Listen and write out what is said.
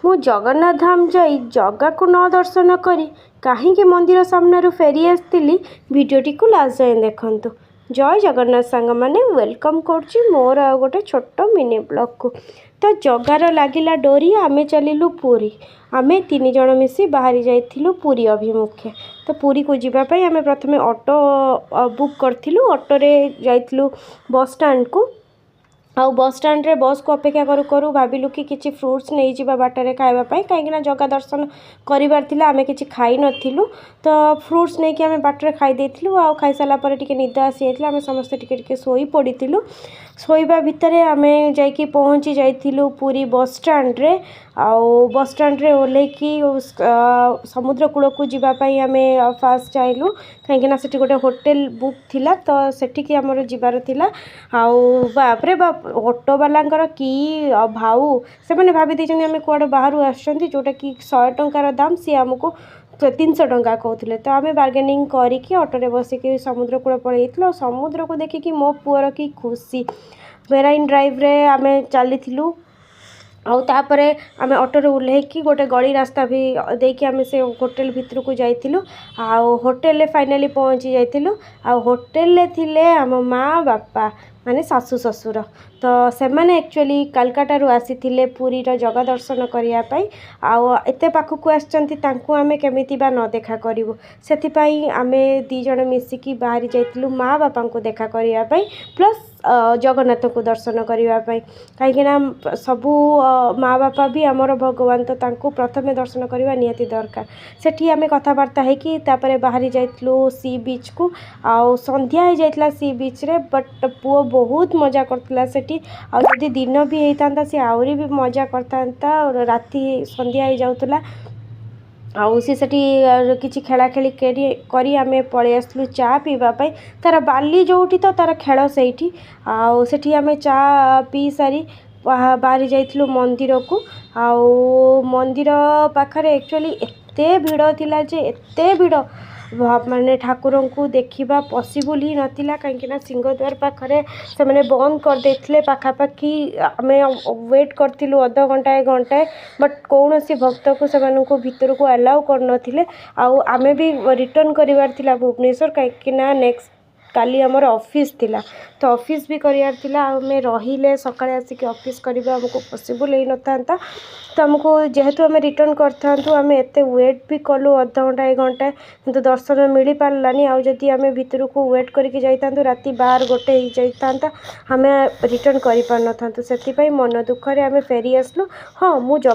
ମୁଁ ଜଗନ୍ନାଥ ଧାମ ଯାଇ ଜଗାକୁ ନ ଦର୍ଶନ କରି କାହିଁକି ମନ୍ଦିର ସାମ୍ନାରୁ ଫେରି ଆସିଥିଲି, ଭିଡ଼ିଓଟିକୁ ଲାଷ୍ଟ ଯାଏଁ ଦେଖନ୍ତୁ। ଜୟ ଜଗନ୍ନାଥ ସାଙ୍ଗମାନେ, ୱେଲକମ୍ କରୁଛି ମୋର ଆଉ ଗୋଟେ ଛୋଟ ମିନି ବ୍ଲଗ୍କୁ। ତ ଜଗାର ଲାଗିଲା ଡୋରି, ଆମେ ଚାଲିଲୁ ପୁରୀ। ଆମେ 3 ଜଣ ମିଶି ବାହାରି ଯାଇଥିଲୁ ପୁରୀ ଅଭିମୁଖେ। ତ ପୁରୀକୁ ଯିବା ପାଇଁ ଆମେ ପ୍ରଥମେ ଅଟୋ ବୁକ୍ କରିଥିଲୁ। ଅଟୋରେ ଯାଇଥିଲୁ ବସ୍ ଷ୍ଟାଣ୍ଡକୁ। ଆଉ ବସ୍ ଷ୍ଟାଣ୍ଡରେ ବସ୍କୁ ଅପେକ୍ଷା କରୁ କରୁ ଭାବିଲୁ କି କିଛି ଫ୍ରୁଟ୍ସ ନେଇଯିବା ବାଟରେ ଖାଇବା ପାଇଁ, କାହିଁକିନା ଜଗା ଦର୍ଶନ କରିବାର ଥିଲା। ଆମେ କିଛି ଖାଇନଥିଲୁ, ତ ଫ୍ରୁଟ୍ସ ନେଇକି ଆମେ ବାଟରେ ଖାଇ ଦେଇଥିଲୁ। ଆଉ ଖାଇସାରିଲା ପରେ ଟିକେ ନିଦ ଆସିଯାଇଥିଲା, ଆମେ ସମସ୍ତେ ଟିକେ ଟିକେ ଶୋଇ ପଡ଼ିଥିଲୁ। ଶୋଇବା ଭିତରେ ଆମେ ଯାଇକି ପହଞ୍ଚି ଯାଇଥିଲୁ ପୁରୀ ବସ୍ ଷ୍ଟାଣ୍ଡରେ। ଆଉ ବସ୍ ଷ୍ଟାଣ୍ଡରେ ଓହ୍ଲେଇକି ସମୁଦ୍ର କୂଳକୁ ଯିବା ପାଇଁ ଆମେ ଫାଷ୍ଟ ଚାହିଁଲୁ, କାହିଁକିନା ସେଠି ଗୋଟେ ହୋଟେଲ ବୁକ୍ ଥିଲା, ତ ସେଠିକି ଆମର ଯିବାର ଥିଲା। ଆଉ ବାପରେ ବାପ, ଅଟୋବାଲାଙ୍କର କି ଭାଉ, ସେମାନେ ଭାବି ଦେଇଛନ୍ତି ଆମେ କୁଆଡ଼େ ବାହାରୁ ଆସିଛନ୍ତି, ଯେଉଁଟାକି 100 ଟଙ୍କାର ଦାମ, ସିଏ ଆମକୁ 300 ଟଙ୍କା କହୁଥିଲେ। ତ ଆମେ ବାର୍ଗେନିଂ କରିକି ଅଟୋରେ ବସିକି ସମୁଦ୍ର କୂଳ ପଳେଇଥିଲୁ। ଆଉ ସମୁଦ୍ରକୁ ଦେଖିକି ମୋ ପୁଅର କି ଖୁସି। ମେରାଇନ୍ ଡ୍ରାଇଭ୍ରେ ଆମେ ଚାଲିଥିଲୁ। ଆଉ ତାପରେ ଆମେ ଅଟୋରେ ଓହ୍ଲେଇକି ଗୋଟେ ଗଳି ରାସ୍ତା ବି ଦେଇକି ଆମେ ସେ ହୋଟେଲ ଭିତରକୁ ଯାଇଥିଲୁ। ଆଉ ହୋଟେଲରେ ଫାଇନାଲି ପହଞ୍ଚି ଯାଇଥିଲୁ। ଆଉ ହୋଟେଲରେ ଥିଲେ ଆମ ମା ବାପା, ମାନେ ଶାଶୁ ଶ୍ୱଶୁର। ତ ସେମାନେ ଆକ୍ଚୁଆଲି କାଲକାଟାରୁ ଆସିଥିଲେ ପୁରୀର ଜଗା ଦର୍ଶନ କରିବା ପାଇଁ। ଆଉ ଏତେ ପାଖକୁ ଆସିଛନ୍ତି, ତାଙ୍କୁ ଆମେ କେମିତି ବା ନ ଦେଖା କରିବୁ। ସେଥିପାଇଁ ଆମେ 2 ଜଣ ମିଶିକି ବାହାରି ଯାଇଥିଲୁ ମା ବାପାଙ୍କୁ ଦେଖା କରିବା ପାଇଁ, ପ୍ଲସ୍ ଜଗନ୍ନାଥଙ୍କୁ ଦର୍ଶନ କରିବା ପାଇଁ। କାହିଁକିନା ସବୁ ମା ବାପା ବି ଆମର ଭଗବାନ, ତ ତାଙ୍କୁ ପ୍ରଥମେ ଦର୍ଶନ କରିବା ନିହାତି ଦରକାର। ସେଠି ଆମେ କଥାବାର୍ତ୍ତା ହେଇକି ତାପରେ ବାହାରି ଯାଇଥିଲୁ ସି ବିଚ୍କୁ। ଆଉ ସନ୍ଧ୍ୟା ହେଇଯାଇଥିଲା ସି ବିଚ୍ରେ, ବଟ୍ ପୁଅ ବହୁତ ମଜା କରୁଥିଲା ସେଠି। ଆଉ ଯଦି ଦିନ ବି ହେଇଥାନ୍ତା, ସେ ଆହୁରି ବି ମଜା କରିଥାନ୍ତା। ରାତି ସନ୍ଧ୍ୟା ହେଇଯାଉଥିଲା। ଆଉ ସେ ସେଠି କିଛି ଖେଳାଖେଳି କରି ଆମେ ପଳେଇ ଆସିଥିଲୁ ଚା ପିଇବା ପାଇଁ। ତା'ର ବାଲି ଯେଉଁଠି ତ ତା'ର ଖେଳ ସେଇଠି। ଆଉ ସେଠି ଆମେ ଚା ପିଇ ସାରି ବାହାରି ଯାଇଥିଲୁ ମନ୍ଦିରକୁ। ଆଉ ମନ୍ଦିର ପାଖରେ ଆକ୍ଚୁଆଲି ଏତେ ଭିଡ଼ ଥିଲା ଯେ, ଏତେ ଭିଡ଼, ମାନେ ଠାକୁରଙ୍କୁ ଦେଖିବା ପସିବୁଲ୍ ହିଁ ନଥିଲା। କାହିଁକିନା ସିଂହଦ୍ୱାର ପାଖରେ ସେମାନେ ବନ୍ଦ କରିଦେଇଥିଲେ। ପାଖାପାଖି ଆମେ ୱେଟ୍ କରିଥିଲୁ ଅଧଘଣ୍ଟାଏ ଘଣ୍ଟାଏ, ବଟ୍ କୌଣସି ଭକ୍ତକୁ ସେମାନଙ୍କୁ ଭିତରକୁ ଆଲାଉ କରିନଥିଲେ। ଆଉ ଆମେ ବି ରିଟର୍ଣ୍ଣ କରିବାର ଥିଲା ଭୁବନେଶ୍ୱର, କାହିଁକିନା କାଲି ଆମର ଅଫିସ୍ ଥିଲା। ତ ଅଫିସ୍ ବି କରିବାର ଥିଲା। ଆଉ ଆମେ ରହିଲେ ସକାଳେ ଆସିକି ଅଫିସ୍ କରିବା ଆମକୁ ପସିବୁଲ୍ ହେଇନଥାନ୍ତା। ତ ଆମକୁ ଯେହେତୁ ଆମେ ରିଟର୍ଣ୍ଣ କରିଥାନ୍ତୁ, ଆମେ ଏତେ ୱେଟ୍ ବି କଲୁ ଅଧଘଣ୍ଟାଏ ଘଣ୍ଟାଏ, କିନ୍ତୁ ଦର୍ଶନ ମିଳିପାରିଲାନି। ଆଉ ଯଦି ଆମେ ଭିତରକୁ ୱେଟ୍ କରିକି ଯାଇଥାନ୍ତୁ, ରାତି 12-1 ହେଇଯାଇଥାନ୍ତା, ଆମେ ରିଟର୍ଣ୍ଣ କରିପାରିନଥାନ୍ତୁ। ସେଥିପାଇଁ ମନ ଦୁଃଖରେ ଆମେ ଫେରି ଆସିଲୁ। ହଁ, ମୁଁ